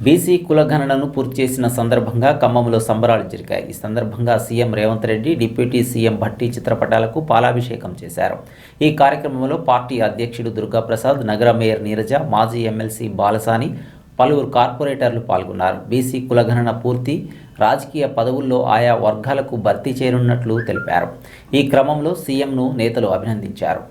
BC కులగణనను పూర్తి చేసిన సందర్భంగా ఖమ్మంలో సంబరాలు జరిగాయి. ఈ సందర్భంగా CM Revanth Reddy, deputy CM Bhatti చిత్రపటాలకు పాలాభిషేకం చేశారు. ఈ కార్యక్రమంలో పార్టీ అధ్యక్షుడు దుర్గాప్రసాద్, నగర మేయర్ నీరజ, మాజీ ఎమ్మెల్సీ బాలసాని, పలువురు కార్పొరేటర్లు పాల్గొన్నారు. బీసీ కులగణన పూర్తి, రాజకీయ పదవుల్లో ఆయా వర్గాలకు భర్తీ చేయనున్నట్లు తెలిపారు. ఈ క్రమంలో సీఎంను నేతలు అభినందించారు.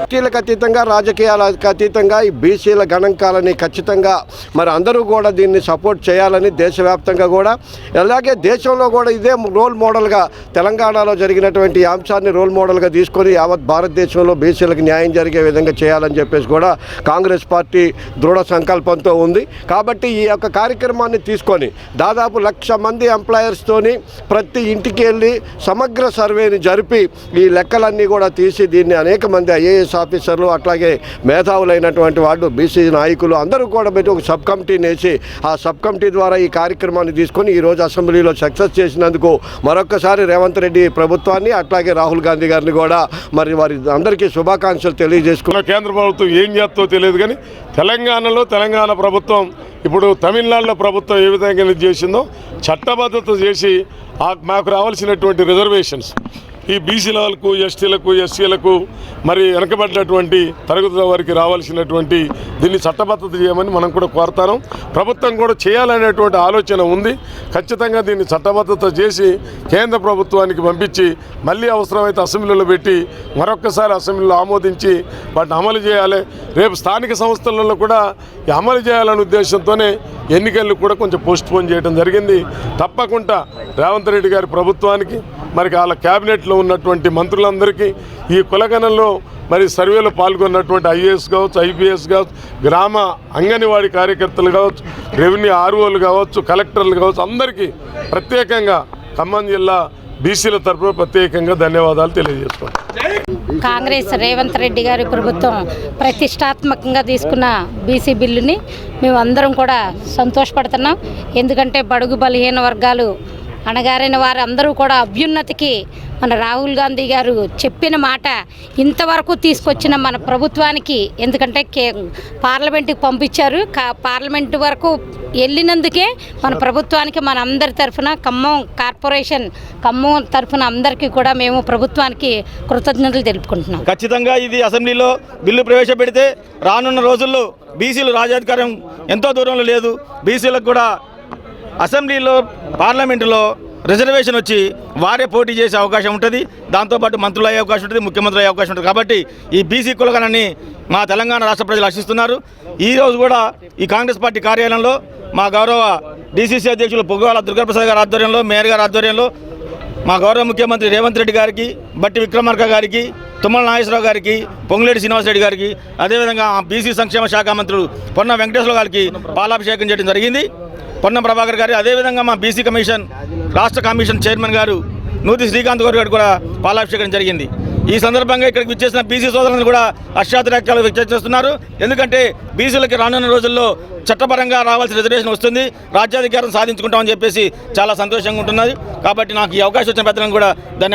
పార్టీలకు అతీతంగా, రాజకీయాలకు అతీతంగా ఈ బీసీల గణాంకాలని ఖచ్చితంగా మరి అందరూ కూడా దీన్ని సపోర్ట్ చేయాలని దేశవ్యాప్తంగా కూడా, అలాగే దేశంలో కూడా ఇదే రోల్ మోడల్గా తెలంగాణలో జరిగినటువంటి అంశాన్ని రోల్ మోడల్గా తీసుకొని యావత్ భారతదేశంలో బీసీలకు న్యాయం జరిగే విధంగా చేయాలని చెప్పేసి కూడా కాంగ్రెస్ పార్టీ దృఢ సంకల్పంతో ఉంది. కాబట్టి ఈ యొక్క కార్యక్రమాన్ని తీసుకొని దాదాపు 1,00,000 మంది ఎంప్లాయర్స్తోని ప్రతి ఇంటికి వెళ్ళి సమగ్ర సర్వేని జరిపి ఈ లెక్కలన్నీ కూడా తీసి దీన్ని అనేక మంది ఐఏఎస్ ఆఫీసర్లు, అట్లాగే మేధావులైనటువంటి వాళ్ళు, బీసీ నాయకులు అందరూ కూడా పెట్టి ఒక సబ్ కమిటీని వేసి ఆ సబ్ కమిటీ ద్వారా ఈ కార్యక్రమాన్ని తీసుకొని ఈరోజు అసెంబ్లీలో సక్సెస్ చేసినందుకు మరొక్కసారి రేవంత్ రెడ్డి ప్రభుత్వాన్ని, అట్లాగే రాహుల్ గాంధీ గారిని కూడా మరి వారి అందరికీ శుభాకాంక్షలు తెలియజేసుకున్నాం. కేంద్ర ప్రభుత్వం ఏం చేస్తో తెలియదు, కానీ తెలంగాణ ప్రభుత్వం ఇప్పుడు తమిళనాడులో ప్రభుత్వం ఏ విధంగా చేసిందో చట్టబద్ధత చేసి మాకు రావాల్సినటువంటి రిజర్వేషన్స్ ఈ బీసీలకు, ఎస్టీలకు, ఎస్సీలకు, మరి వెనకబడినటువంటి తరగతుల వారికి రావాల్సినటువంటి దీన్ని చట్టబద్ధత చేయమని మనం కూడా కోరుతాం. ప్రభుత్వం కూడా చేయాలనేటువంటి ఆలోచన ఉంది. ఖచ్చితంగా దీన్ని చట్టబద్ధత చేసి కేంద్ర ప్రభుత్వానికి పంపించి మళ్ళీ అవసరమైతే అసెంబ్లీలో పెట్టి మరొక్కసారి అసెంబ్లీలో ఆమోదించి వాటిని అమలు చేయాలి. రేపు స్థానిక సంస్థలలో కూడా అమలు చేయాలనే ఉద్దేశంతోనే ఎన్నికలను కూడా కొంచెం పోస్ట్పోన్ చేయడం జరిగింది. తప్పకుండా రేవంత్ రెడ్డి గారి ప్రభుత్వానికి, మరి వాళ్ళ క్యాబినెట్లో ఉన్నటువంటి మంత్రులందరికీ, ఈ కులగణనలో మరి సర్వేలో పాల్గొన్నటువంటి ఐఏఎస్ కావచ్చు, ఐపీఎస్ కావచ్చు, గ్రామ అంగన్వాడీ కార్యకర్తలు కావచ్చు, రెవెన్యూ ఆర్ఓలు కావచ్చు, కలెక్టర్లు కావచ్చు, అందరికీ ప్రత్యేకంగా ఖమ్మం జిల్లా బీసీల తరఫున ప్రత్యేకంగా ధన్యవాదాలు తెలియజేస్తున్నాం. కాంగ్రెస్ రేవంత్ రెడ్డి గారి ప్రభుత్వం ప్రతిష్టాత్మకంగా తీసుకున్న బీసీ బిల్లుని మేము అందరం కూడా సంతోషపడుతున్నాం. ఎందుకంటే బడుగు బలహీన వర్గాలు, అణగారిన వారు అందరూ కూడా అభ్యున్నతికి మన రాహుల్ గాంధీ గారు చెప్పిన మాట ఇంతవరకు తీసుకొచ్చిన మన ప్రభుత్వానికి, ఎందుకంటే పార్లమెంటుకి పంపించారు, పార్లమెంటు వరకు వెళ్ళినందుకే మన ప్రభుత్వానికి, మన అందరి తరఫున ఖమ్మం కార్పొరేషన్, ఖమ్మం తరఫున అందరికీ కూడా మేము ప్రభుత్వానికి కృతజ్ఞతలు తెలుపుకుంటున్నాం. ఖచ్చితంగా ఇది అసెంబ్లీలో బిల్లు ప్రవేశపెడితే రానున్న రోజుల్లో బీసీలు రాజాధికారం ఎంతో దూరంలో లేదు. బీసీలకు కూడా అసెంబ్లీలో, పార్లమెంటులో రిజర్వేషన్ వచ్చి వారే పోటీ చేసే అవకాశం ఉంటుంది. దాంతోపాటు మంత్రులు అయ్యే అవకాశం ఉంటుంది, ముఖ్యమంత్రి అయ్యే అవకాశం ఉంటుంది. కాబట్టి ఈ బీసీ కులగణనని మా తెలంగాణ రాష్ట్ర ప్రజలు ఆశిస్తున్నారు. ఈరోజు కూడా ఈ కాంగ్రెస్ పార్టీ కార్యాలయంలో మా గౌరవ డీసీసీ అధ్యక్షులు పొగ్గాల దుర్గాప్రసాద్ గారి ఆధ్వర్యంలో, మేయర్ గారి ఆధ్వర్యంలో, మా గౌరవ ముఖ్యమంత్రి రేవంత్ రెడ్డి గారికి, బట్టి విక్రమార్క గారికి, తుమ్మల నాగేశ్వరరావు గారికి, పొంగులేటి శ్రీనివాసరెడ్డి గారికి, అదేవిధంగా బీసీ సంక్షేమ శాఖ మంత్రులు పొన్నం వెంకటేశ్వర గారికి పాలాభిషేకం చేయడం జరిగింది. పొన్నం ప్రభాకర్ గారు, అదేవిధంగా మా బీసీ కమిషన్ రాష్ట్ర కమిషన్ చైర్మన్ గారు నూతి శ్రీకాంత్ గారు కూడా పాలాభిషేకం జరిగింది. ఈ సందర్భంగా ఇక్కడికి విచ్చేసిన బీసీ సోదరులను కూడా హర్షాతిరేకాలు వ్యక్తం చేస్తున్నారు. ఎందుకంటే బీసీలకి రానున్న రోజుల్లో చట్టపరంగా రావాల్సిన రిజర్వేషన్ వస్తుంది, రాజ్యాధికారం సాధించుకుంటామని చెప్పేసి చాలా సంతోషంగా ఉంటున్నారు. కాబట్టి నాకు ఈ అవకాశం వచ్చిన పెద్దలను కూడా ధన్యవాదాలు.